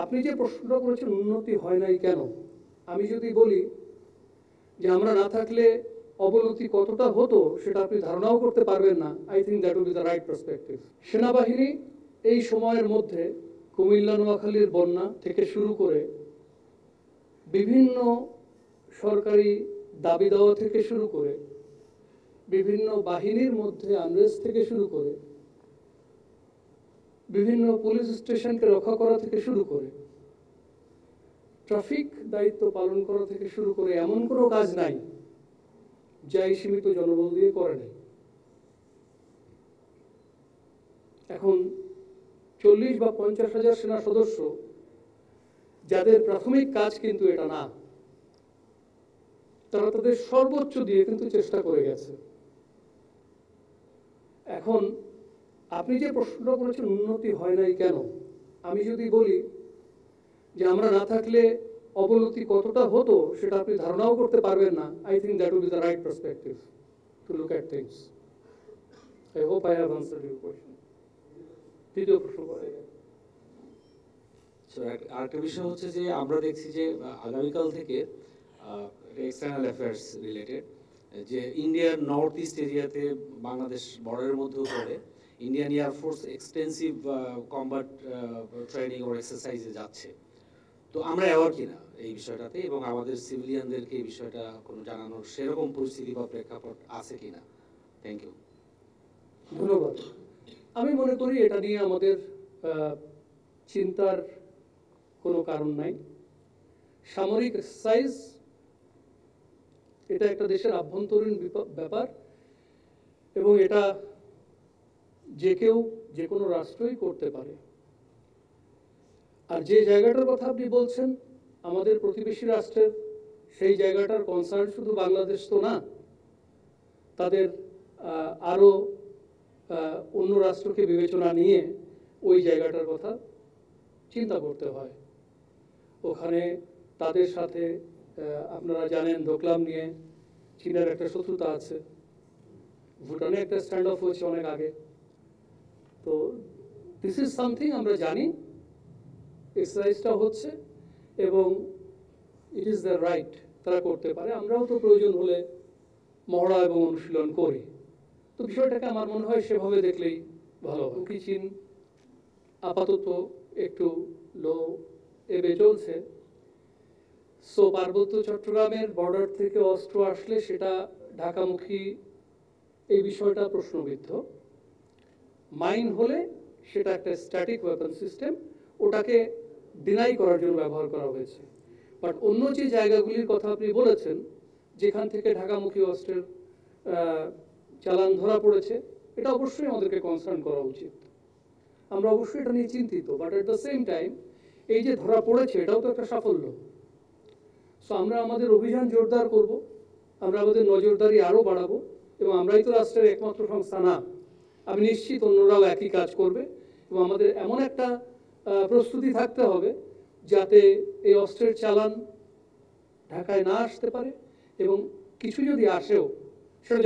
আপনি যে প্রশ্নটা করেছেন উন্নতি হয় নাই কেন, আমি যদি বলি যে আমরা না থাকলে অবনতি কতটা হতো সেটা আপনি ধারণাও করতে পারবেন না। I think that will be the right perspective. সেনাবাহিনী এই সময়ের মধ্যে কুমিল্লা নোয়াখালীর বন্যা থেকে শুরু করে বিভিন্ন সরকারি দাবি দেওয়া থেকে শুরু করে বিভিন্ন বাহিনীর মধ্যে আনরেস্ট থেকে শুরু করে বিভিন্ন পুলিশ স্টেশনকে রক্ষা করা থেকে শুরু করে ট্রাফিক দায়িত্ব পালন করা থেকে শুরু করে এমন কোনো কাজ নাই যা এই সীমিত জনবল দিয়ে করে নাই। এখন 40 বা 50 হাজার সেনা সদস্য যাদের প্রাথমিক কাজ কিন্তু এটা না, তারা তাদের সর্বোচ্চ দিয়ে কিন্তু চেষ্টা করে গেছে। এখন আপনি যে প্রশ্নটা করেছেন উন্নতি হয় নাই কেন, আমি যদি বলি যে আমরা না থাকলে অবনতি কতটা হতো সেটা আপনি ধারণাও করতে পারবেন না। I think that will be the right perspective to look at things. I hope I have answered your question. দ্বিতীয় প্রশ্ন করে আরেকটা বিষয় হচ্ছে যে আমরা দেখছি যে আগামীকাল থেকে এক্সটার্নাল অ্যাফেয়ার্স রিলেটেড যে ইন্ডিয়ার নর্থ ইস্ট এরিয়াতে বাংলাদেশ বর্ডারের মধ্যেও পড়ে Indian air force extensive combat training ও এক্সারসাইজে যাচ্ছে। তো আমরা অ্যাওয়ার কিনা এই বিষয়টাতে এবং আমাদের সিভিলিয়ানদেরকে এই বিষয়টা কোনো জানানোর সেরকম পরিস্থিতি বা প্রেক্ষাপট আছে কিনা? Thank you. ধন্যবাদ। আমি মনে করি এটা নিয়ে আমাদের চিন্তার কোনো কারণ নাই। সামরিক এক্সারসাইজ এটা একটা দেশের আভ্যন্তরীণ ব্যাপার এবং এটা যে কেউ যে কোনো রাষ্ট্রই করতে পারে। আর যে জায়গাটার কথা আপনি বলছেন আমাদের প্রতিবেশী রাষ্ট্রের, সেই জায়গাটার কনসার্ন শুধু বাংলাদেশ তো না, তাদের আরও অন্য রাষ্ট্রকে বিবেচনা নিয়ে ওই জায়গাটার কথা চিন্তা করতে হয়। ওখানে তাদের সাথে আপনারা জানেন ডোকলাম নিয়ে চীনের একটা শত্রুতা আছে, ভুটানে একটা স্ট্যান্ড অফ হয়েছে অনেক আগে। তো দিস ইজ সামথিং আমরা জানি, এক্সারসাইজটা হচ্ছে এবং ইট ইজ দ্য রাইট, তারা করতে পারে। আমরাও তো প্রয়োজন হলে মহড়া এবং অনুশীলন করি। তো বিষয়টাকে আমার মনে হয় সেভাবে দেখলেই ভালো হয়। কি চীন আপাতত একটু লো এবে চলছে, সো পার্বত্য চট্টগ্রামের বর্ডার থেকে অস্ত্র আসলে সেটা ঢাকামুখী, এই বিষয়টা প্রশ্নবিদ্ধ। মাইন হলে সেটা একটা স্ট্যাটিক ওয়েপন সিস্টেম, ওটাকে ডিনাই করার জন্য ব্যবহার করা হয়েছে। বাট অন্য যে জায়গাগুলির কথা আপনি বলেছেন যেখান থেকে ঢাকামুখী অস্ত্রের চালান ধরা পড়েছে, এটা অবশ্যই আমাদেরকে কনসার্ন করা উচিত। আমরা অবশ্যই এটা নিয়ে চিন্তিত, but at the same time এই যে ধরা পড়েছে এটাও তো একটা সাফল্য। সো আমরা আমাদের অভিযান জোরদার করব, আমরা আমাদের নজরদারি আরও বাড়াবো এবং আমরাই তো রাষ্ট্রের একমাত্র সংস্থা না, আমি নিশ্চিত অন্যরাও একই কাজ করবে এবং আমাদের এমন একটা প্রস্তুতি থাকতে হবে যাতে এই অস্ত্রের চালান ঢাকায় না আসতে পারে এবং কিছু যদি আসেও সেটা